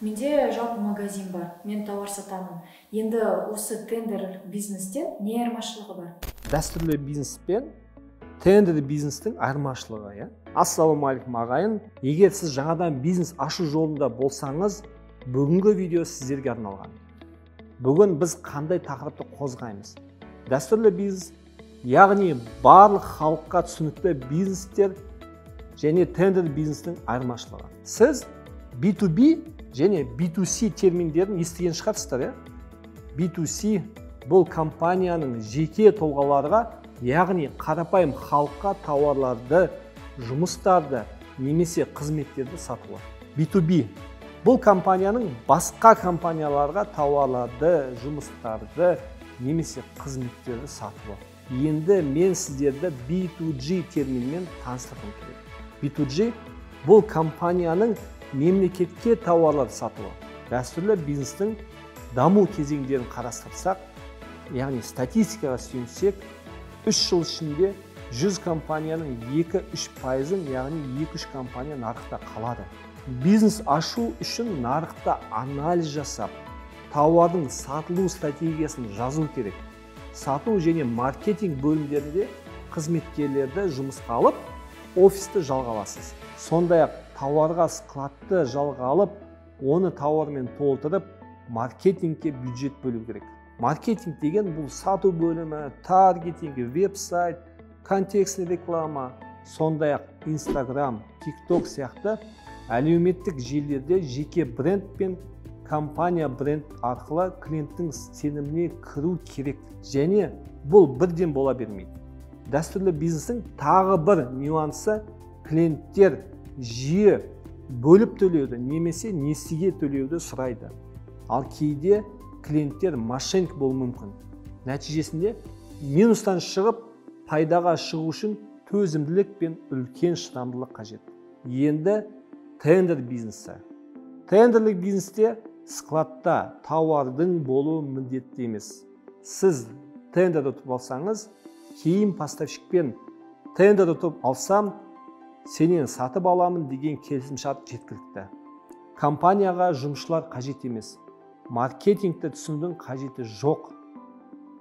Менде жалпы магазин бар, мен тауар сатамын. Енді осы тендерлік бизнестен не айырмашылығы бар? Дәстүрлі бизнес пен тендерлі бизнестің айырмашылығы. Ассалаумағалейкум ағайын. Егер сіз жаңадан бизнес ашу жолында болсаңыз, бүгінгі видео сіздерге арналған. Бүгін біз қандай тақырыпты қозғаймыз? Дәстүрлі бизнес, яғни барлық халыққа түсінікті бизнестер және тендерлі бизнестің айырмашылығы. Сіз B2B және B2C терминдерін естіген шығарсыздар. B2C бұл компанияның жеке тұлғаларға, яғни қарапайым халыққа тауарларды, жұмыстарды немесе қызметтерді сатуы. B2B бұл компанияның басқа компанияларға тауарларды, жұмыстарды немесе қызметтерді сатуы. Енді мен сіздерді B2G терминмен таныстырғым келеді. B2G бұл компанияның мемлекетке тауарлар сатуы. Дәстүрлі бизнестің даму кезеңдерін қарастырсақ, яғни статистикаға сүйенсек, 3 жыл ішінде 100 компанияның 2-3%, яғни 2-3 компания нарықта қалады. Бизнес ашу үшін нарықта анализ жасап, тауардың сатылу стратегиясын жазу керек. Сату және маркетинг бөлімдерінде қызметкерлерді жұмысқа алып, офисті жалға аласыз. Сондай-ақ тауарға складты жалға алып, оны тауармен толтырып, маркетингке бюджет бөлу керек. Маркетинг деген бұл сату бөлімі, таргетинг, веб-сайт, контекстный реклама, сондай-ақ Instagram, TikTok сияқты әлеуметтік желілерде жеке бренд пен компания бренд арқылы клиенттің сеніміне кіру керек. Және бұл бірден бола бермейді. Дәстүрлі бизнестің тағы бір нюансы, клиенттер жиі бөліп төлеуді немесе несиеге төлеуді сұрайды. Ал кейде клиенттер мошенник болуы мүмкін. Нәтижесінде минустан шығып, пайдаға шығу үшін төзімділік пен үлкен шыдамдылық қажет. Енді тендер бизнесі. Тендерлік бизнесте складта тауардың болуы міндетті емес. Сіз тендер ұтып алсаңыз, кейін поставщикпен тендер ұтып алсам, сенен сатып аламын деген келісімшарт жеткілікті. Компанияға жұмысшылар қажет емес. Маркетингті түсінудің қажеті жоқ.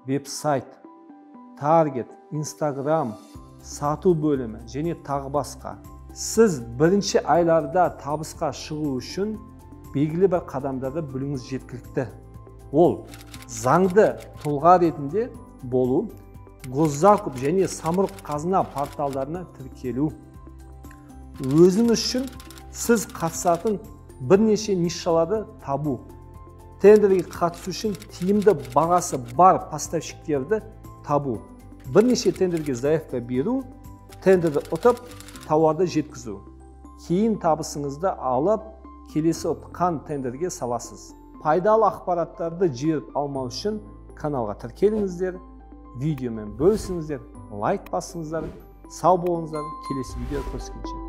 Веб-сайт, таргет, Instagram, сату бөлімі және тағы басқа. Сіз бірінші айларда табысқа шығу үшін белгілі бір қадамдарды білуіңіз жеткілікті. Ол заңды тұлға ретінде болу, госзакуп және самұрық қазына порталдарына тіркелу. Өзіңіз үшін сіз қатысатын бірнеше нишаларды табу. Тендерге қатысу үшін тиімді бағасы бар поставщиктерді табу. Бірнеше тендерге заявка беру, тендерді ұтып, тауарды жеткізу. Кейін табысыңызды алып, келесі ұтқан тендерге саласыз. Пайдалы ақпараттарды жіберіп алмау үшін каналға тіркеліңіздер, видеомен бөлісіңіздер, лайк басыңыздар, сау болыңыздар, келесі видео көріскенше.